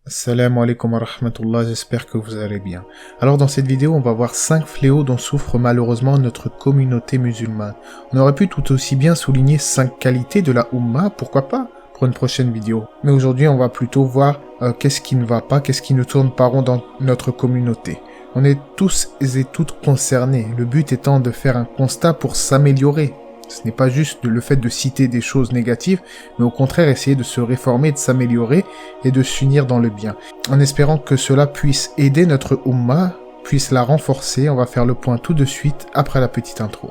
Assalamu alaikum wa rahmatullah, j'espère que vous allez bien. Alors dans cette vidéo, on va voir 5 fléaux dont souffre malheureusement notre communauté musulmane. On aurait pu tout aussi bien souligner 5 qualités de la Ummah, pourquoi pas, pour une prochaine vidéo. Mais aujourd'hui, on va plutôt voir qu'est-ce qui ne va pas, qu'est-ce qui ne tourne pas rond dans notre communauté. On est tous et toutes concernés, le but étant de faire un constat pour s'améliorer. Ce n'est pas juste le fait de citer des choses négatives, mais au contraire essayer de se réformer, de s'améliorer et de s'unir dans le bien. En espérant que cela puisse aider notre Ummah, puisse la renforcer, on va faire le point tout de suite après la petite intro.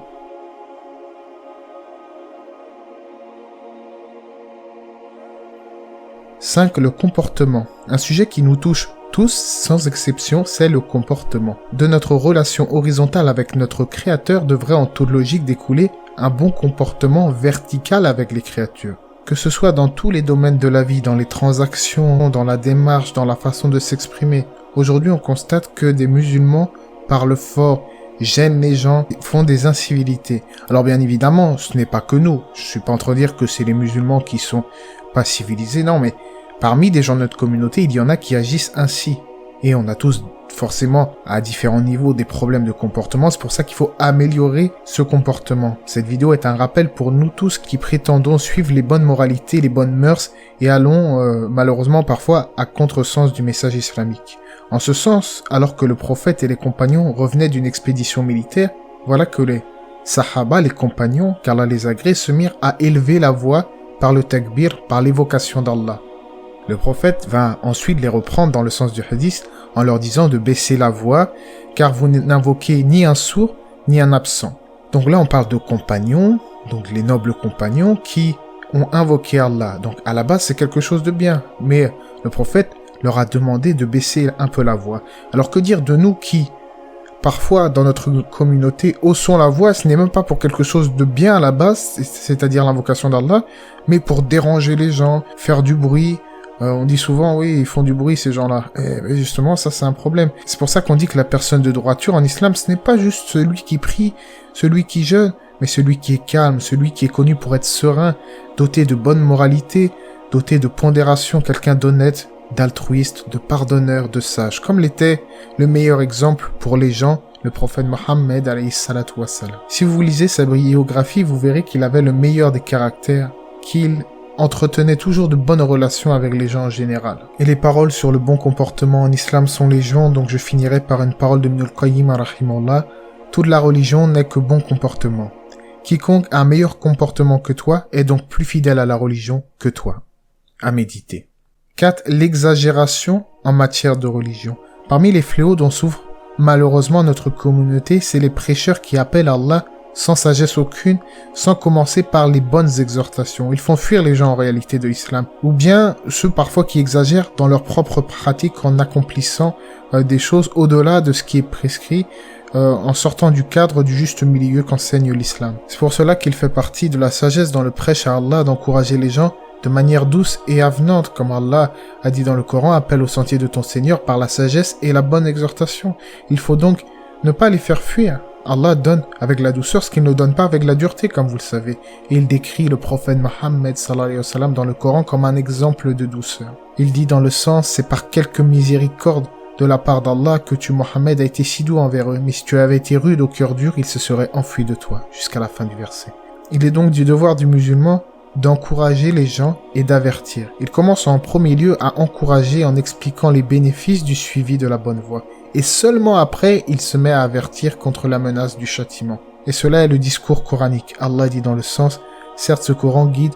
« 5. Le comportement. Un sujet qui nous touche tous, sans exception, c'est le comportement. De notre relation horizontale avec notre Créateur devrait en toute logique découler un bon comportement vertical avec les créatures. Que ce soit dans tous les domaines de la vie, dans les transactions, dans la démarche, dans la façon de s'exprimer. Aujourd'hui, on constate que des musulmans parlent fort, gênent les gens, font des incivilités. Alors bien évidemment, ce n'est pas que nous. Je suis pas en train de dire que c'est les musulmans qui sont pas civilisés, non, mais parmi des gens de notre communauté, il y en a qui agissent ainsi. Et on a tous forcément à différents niveaux des problèmes de comportement, c'est pour ça qu'il faut améliorer ce comportement. Cette vidéo est un rappel pour nous tous qui prétendons suivre les bonnes moralités, les bonnes mœurs et allons malheureusement parfois à contresens du message islamique. En ce sens, alors que le prophète et les compagnons revenaient d'une expédition militaire, voilà que les sahaba, les compagnons, qu'Allah les agrée, se mirent à élever la voix par le takbir, par l'évocation d'Allah. Le prophète va ensuite les reprendre dans le sens du hadith en leur disant de baisser la voix, car vous n'invoquez ni un sourd ni un absent. Donc là on parle de compagnons, donc les nobles compagnons qui ont invoqué Allah. Donc à la base c'est quelque chose de bien, mais le prophète leur a demandé de baisser un peu la voix. Alors que dire de nous qui, parfois dans notre communauté, haussons la voix, ce n'est même pas pour quelque chose de bien à la base, c'est-à-dire l'invocation d'Allah, mais pour déranger les gens, faire du bruit. On dit souvent, oui, ils font du bruit, ces gens-là. Et justement, ça, c'est un problème. C'est pour ça qu'on dit que la personne de droiture en islam, ce n'est pas juste celui qui prie, celui qui jeûne, mais celui qui est calme, celui qui est connu pour être serein, doté de bonne moralité, doté de pondération, quelqu'un d'honnête, d'altruiste, de pardonneur, de sage, comme l'était le meilleur exemple pour les gens, le prophète Mohammed, alayhi salatu wassalam. Si vous lisez sa biographie, vous verrez qu'il avait le meilleur des caractères, qu'il entretenait toujours de bonnes relations avec les gens en général. Et les paroles sur le bon comportement en islam sont légion, donc je finirai par une parole de Ibn al-Qayyim rahimahullah. Toute la religion n'est que bon comportement. Quiconque a un meilleur comportement que toi est donc plus fidèle à la religion que toi. À méditer. 4. L'exagération en matière de religion. Parmi les fléaux dont souffre malheureusement notre communauté, c'est les prêcheurs qui appellent Allah sans sagesse aucune, sans commencer par les bonnes exhortations. Ils font fuir les gens en réalité de l'islam. Ou bien ceux parfois qui exagèrent dans leur propre pratique en accomplissant des choses au-delà de ce qui est prescrit, en sortant du cadre du juste milieu qu'enseigne l'islam. C'est pour cela qu'il fait partie de la sagesse dans le prêche à Allah d'encourager les gens de manière douce et avenante, comme Allah a dit dans le Coran, appelle au sentier de ton Seigneur par la sagesse et la bonne exhortation. Il faut donc ne pas les faire fuir. Allah donne avec la douceur ce qu'il ne donne pas avec la dureté, comme vous le savez. Et il décrit le prophète Mohammed sallallahu alayhi wa sallam dans le Coran comme un exemple de douceur. Il dit dans le sens, c'est par quelque miséricorde de la part d'Allah que tu, Mohammed, a été si doux envers eux. Mais si tu avais été rude au cœur dur, ils se seraient enfuis de toi, jusqu'à la fin du verset. Il est donc du devoir du musulman d'encourager les gens et d'avertir. Il commence en premier lieu à encourager en expliquant les bénéfices du suivi de la bonne voie. Et seulement après, il se met à avertir contre la menace du châtiment. Et cela est le discours coranique. Allah dit dans le sens, certes ce Coran guide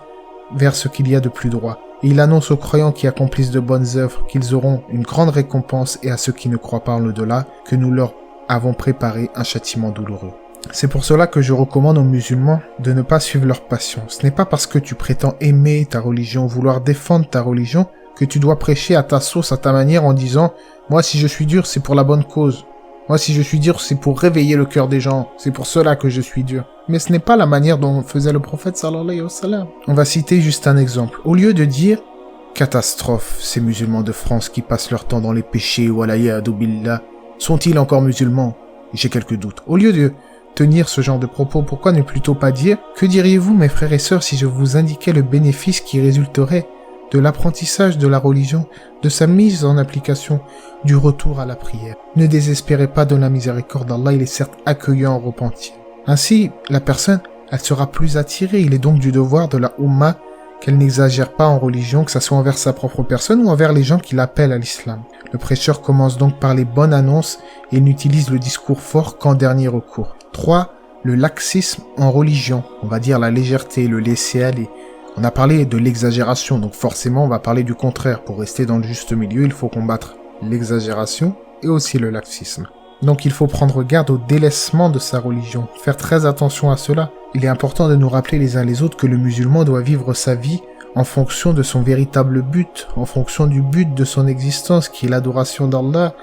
vers ce qu'il y a de plus droit. Et il annonce aux croyants qui accomplissent de bonnes œuvres qu'ils auront une grande récompense et à ceux qui ne croient pas en l'au-delà que nous leur avons préparé un châtiment douloureux. C'est pour cela que je recommande aux musulmans de ne pas suivre leur passion. Ce n'est pas parce que tu prétends aimer ta religion, vouloir défendre ta religion, que tu dois prêcher à ta sauce, à ta manière en disant « Moi si je suis dur, c'est pour la bonne cause. Moi si je suis dur, c'est pour réveiller le cœur des gens. C'est pour cela que je suis dur. » Mais ce n'est pas la manière dont faisait le prophète sallallahu alayhi wa sallam. On va citer juste un exemple. Au lieu de dire « Catastrophe, ces musulmans de France qui passent leur temps dans les péchés, walayadu billah, sont-ils encore musulmans ?» J'ai quelques doutes. Au lieu de tenir ce genre de propos, pourquoi ne plutôt pas dire « Que diriez-vous mes frères et sœurs si je vous indiquais le bénéfice qui résulterait de l'apprentissage de la religion, de sa mise en application, du retour à la prière. Ne désespérez pas de la miséricorde d'Allah, il est certes accueillant au repentir. Ainsi, la personne, elle sera plus attirée. Il est donc du devoir de la Ummah qu'elle n'exagère pas en religion, que ce soit envers sa propre personne ou envers les gens qui l'appellent à l'islam. Le prêcheur commence donc par les bonnes annonces et n'utilise le discours fort qu'en dernier recours. 3. Le laxisme en religion, on va dire la légèreté, le laisser-aller. On a parlé de l'exagération, donc forcément on va parler du contraire. Pour rester dans le juste milieu, il faut combattre l'exagération et aussi le laxisme. Donc il faut prendre garde au délaissement de sa religion, faire très attention à cela. Il est important de nous rappeler les uns les autres que le musulman doit vivre sa vie en fonction de son véritable but, en fonction du but de son existence qui est l'adoration d'Allah,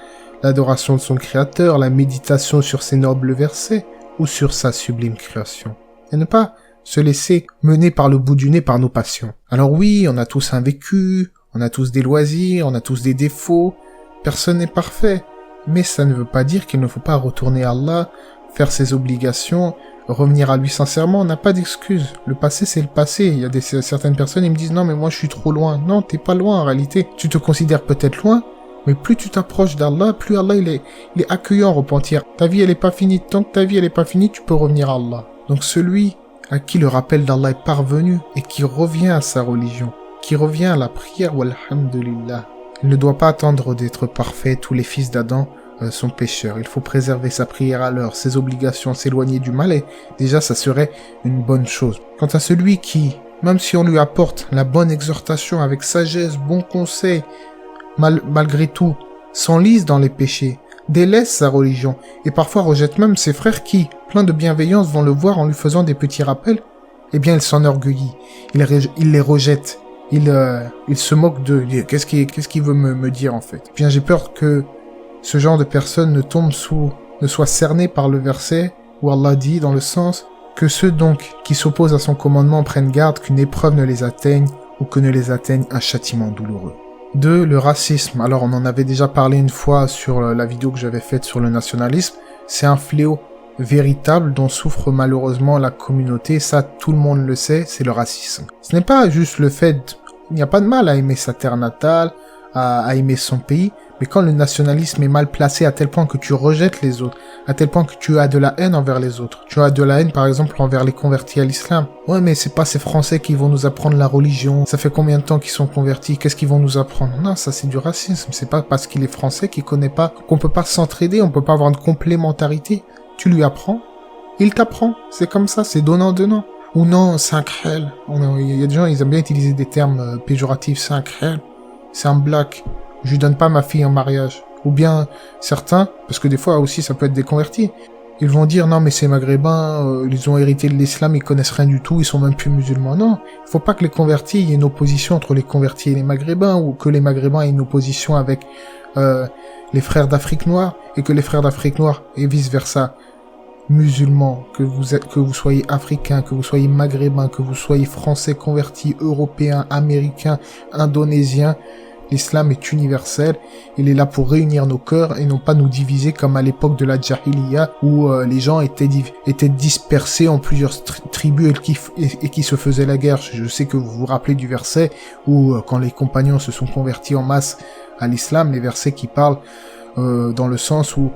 l'adoration de son Créateur, la méditation sur ses nobles versets ou sur sa sublime création. Et ne pas se laisser mener par le bout du nez par nos passions. Alors oui, on a tous un vécu, on a tous des loisirs, on a tous des défauts, personne n'est parfait. Mais ça ne veut pas dire qu'il ne faut pas retourner à Allah, faire ses obligations, revenir à lui sincèrement. On n'a pas d'excuse. Le passé, c'est le passé. Il y a certaines personnes qui me disent « Non, mais moi, je suis trop loin. » Non, t'es pas loin en réalité. Tu te considères peut-être loin, mais plus tu t'approches d'Allah, plus Allah, il est accueillant au repentir. Ta vie, elle est pas finie. Tant que ta vie, elle est pas finie, tu peux revenir à Allah. Donc celui à qui le rappel d'Allah est parvenu et qui revient à sa religion, qui revient à la prière, walhamdulillah, il ne doit pas attendre d'être parfait. Tous les fils d'Adam sont pécheurs. Il faut préserver sa prière à l'heure, ses obligations, s'éloigner du mal, et déjà ça serait une bonne chose. Quant à celui qui, même si on lui apporte la bonne exhortation avec sagesse, bon conseil, malgré tout, s'enlise dans les péchés, délaisse sa religion, et parfois rejette même ses frères qui, pleins de bienveillance, vont le voir en lui faisant des petits rappels, eh bien il s'enorgueillit, il les rejette. Il se moque d'eux. Qu'est-ce qu'il veut me dire en fait? Bien, j'ai peur que ce genre de personne ne soit cerné par le verset où Allah dit dans le sens que ceux donc qui s'opposent à son commandement prennent garde qu'une épreuve ne les atteigne ou que ne les atteigne un châtiment douloureux. 2. Le racisme. Alors on en avait déjà parlé une fois sur la vidéo que j'avais faite sur le nationalisme. C'est un fléau véritable dont souffre malheureusement la communauté, ça tout le monde le sait, c'est le racisme. Ce n'est pas juste le fait, il n'y a pas de mal à aimer sa terre natale, à aimer son pays, mais quand le nationalisme est mal placé à tel point que tu rejettes les autres, à tel point que tu as de la haine envers les autres, tu as de la haine par exemple envers les convertis à l'islam. Ouais, mais c'est pas ces Français qui vont nous apprendre la religion, ça fait combien de temps qu'ils sont convertis, qu'est-ce qu'ils vont nous apprendre? Non, ça c'est du racisme, c'est pas parce qu'il est français qu'il connaît pas, qu'on peut pas s'entraider, on peut pas avoir une complémentarité. Tu lui apprends, il t'apprend. C'est comme ça, c'est donnant-donnant. Ou non, c'est un crêle. Il y a des gens, ils aiment bien utiliser des termes péjoratifs. C'est un crêle, c'est un black. Je lui donne pas ma fille en mariage. Ou bien certains, parce que des fois aussi ça peut être des convertis, ils vont dire non mais ces maghrébins, ils ont hérité de l'islam, ils connaissent rien du tout, ils sont même plus musulmans. Non, il faut pas que les convertis, il y ait une opposition entre les convertis et les maghrébins, ou que les maghrébins aient une opposition avec les frères d'Afrique noire, et que les frères d'Afrique noire, et vice versa. Musulmans, que vous soyez africain, que vous soyez maghrébin, que vous soyez français converti, européen, américain, indonésien, l'islam est universel, il est là pour réunir nos cœurs et non pas nous diviser comme à l'époque de la Jahiliya où les gens étaient dispersés en plusieurs tribus et qui se faisaient la guerre. Je sais que vous vous rappelez du verset où quand les compagnons se sont convertis en masse à l'islam, les versets qui parlent dans le sens où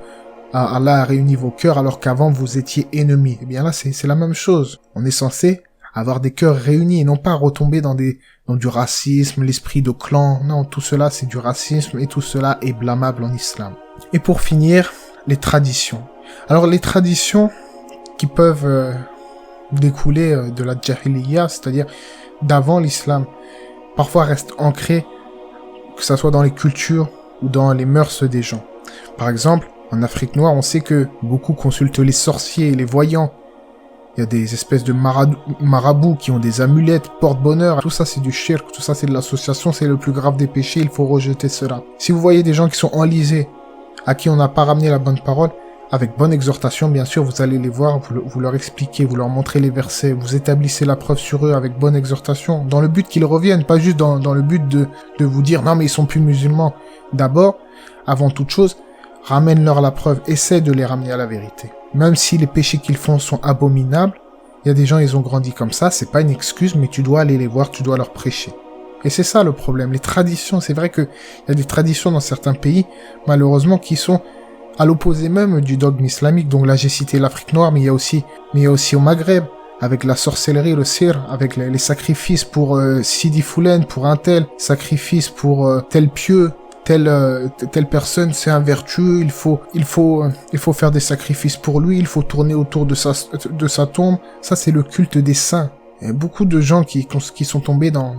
Allah a réuni vos cœurs alors qu'avant vous étiez ennemis. Eh bien là, c'est la même chose. On est censé avoir des cœurs réunis et non pas retomber dans du racisme, l'esprit de clan. Non, tout cela c'est du racisme et tout cela est blâmable en islam. Et pour finir, les traditions. Alors les traditions qui peuvent découler de la Jahiliya, c'est-à-dire d'avant l'islam, parfois restent ancrées, que ça soit dans les cultures ou dans les mœurs des gens. Par exemple, en Afrique noire, on sait que beaucoup consultent les sorciers, les voyants. Il y a des espèces de marabouts qui ont des amulettes, porte-bonheur. Tout ça, c'est du shirk, tout ça, c'est de l'association, c'est le plus grave des péchés, il faut rejeter cela. Si vous voyez des gens qui sont enlisés, à qui on n'a pas ramené la bonne parole, avec bonne exhortation, bien sûr, vous allez les voir, vous leur expliquez, vous leur montrez les versets, vous établissez la preuve sur eux avec bonne exhortation, dans le but qu'ils reviennent, pas juste dans le but de vous dire « Non, mais ils sont plus musulmans ». D'abord, avant toute chose, ramène-leur la preuve, essaie de les ramener à la vérité. Même si les péchés qu'ils font sont abominables, il y a des gens, ils ont grandi comme ça, c'est pas une excuse, mais tu dois aller les voir, tu dois leur prêcher. Et c'est ça le problème. Les traditions, c'est vrai qu'il y a des traditions dans certains pays, malheureusement, qui sont à l'opposé même du dogme islamique. Donc là, j'ai cité l'Afrique noire, mais il y a aussi au Maghreb, avec la sorcellerie, le sir, avec les sacrifices pour Sidi Foulen, pour un tel, sacrifice pour tel pieux, telle personne, c'est un vertueux, il faut faire des sacrifices pour lui, il faut tourner autour de sa tombe. Ça, c'est le culte des saints. Il y a beaucoup de gens qui sont tombés dans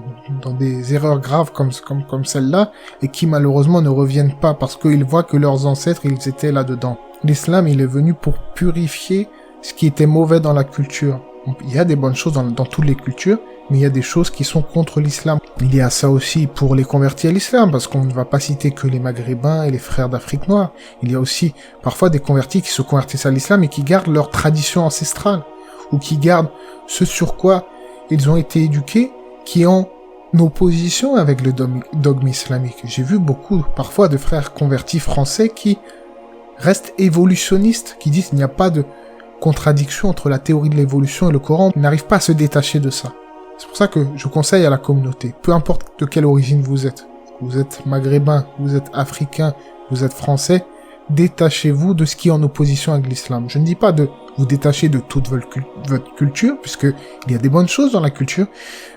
des erreurs graves comme celle-là, et qui malheureusement ne reviennent pas parce qu'ils voient que leurs ancêtres, ils étaient là-dedans. L'islam, il est venu pour purifier ce qui était mauvais dans la culture. Il y a des bonnes choses dans toutes les cultures, mais il y a des choses qui sont contre l'islam. Il y a ça aussi pour les convertis à l'islam, parce qu'on ne va pas citer que les Maghrébins et les frères d'Afrique noire. Il y a aussi parfois des convertis qui se convertissent à l'islam et qui gardent leur tradition ancestrale, ou qui gardent ce sur quoi ils ont été éduqués, qui est en opposition avec le dogme islamique. J'ai vu beaucoup parfois de frères convertis français qui restent évolutionnistes, qui disent qu'il n'y a pas de contradiction entre la théorie de l'évolution et le Coran, ils n'arrivent pas à se détacher de ça. C'est pour ça que je conseille à la communauté, peu importe de quelle origine vous êtes maghrébin, vous êtes africain, vous êtes français, détachez-vous de ce qui est en opposition avec l'islam. Je ne dis pas de vous détacher de toute votre culture, puisque il y a des bonnes choses dans la culture,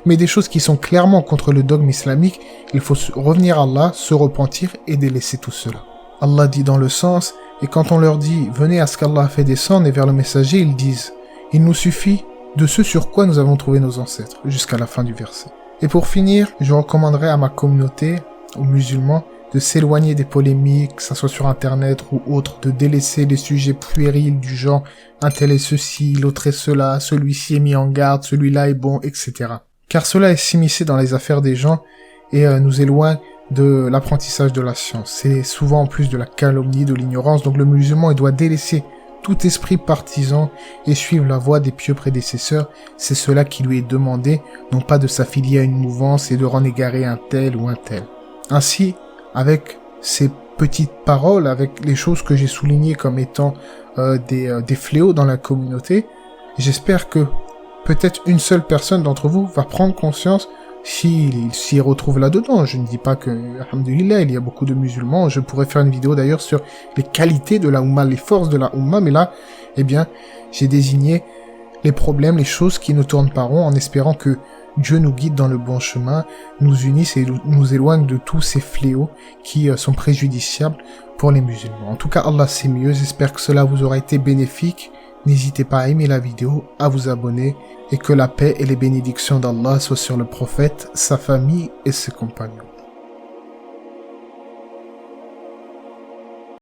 mais des choses qui sont clairement contre le dogme islamique, il faut revenir à Allah, se repentir et délaisser tout cela. Allah dit dans le sens, et quand on leur dit « Venez à ce qu'Allah a fait descendre » et vers le messager, ils disent « Il nous suffit de ce sur quoi nous avons trouvé nos ancêtres » jusqu'à la fin du verset. Et pour finir, je recommanderais à ma communauté, aux musulmans, de s'éloigner des polémiques, que ça soit sur internet ou autre, de délaisser les sujets puérils du genre « un tel est ceci, l'autre est cela, celui-ci est mis en garde, celui-là est bon, etc. » Car cela est s'immiscer dans les affaires des gens et nous éloigne de l'apprentissage de la science. C'est souvent en plus de la calomnie, de l'ignorance, donc le musulman il doit délaisser tout esprit partisan et suivre la voie des pieux prédécesseurs. C'est cela qui lui est demandé, non pas de s'affilier à une mouvance et de renégarer un tel ou un tel. Ainsi, avec ces petites paroles, avec les choses que j'ai soulignées comme étant des fléaux dans la communauté, j'espère que peut-être une seule personne d'entre vous va prendre conscience s'y retrouve là-dedans. Je ne dis pas que, alhamdoulilah, il y a beaucoup de musulmans. Je pourrais faire une vidéo d'ailleurs sur les qualités de la Oumma, les forces de la Oumma, mais là, eh bien, j'ai désigné les problèmes, les choses qui ne tournent pas rond en espérant que Dieu nous guide dans le bon chemin, nous unisse et nous éloigne de tous ces fléaux qui sont préjudiciables pour les musulmans. En tout cas, Allah sait mieux. J'espère que cela vous aura été bénéfique. N'hésitez pas à aimer la vidéo, à vous abonner et que la paix et les bénédictions d'Allah soient sur le prophète, sa famille et ses compagnons.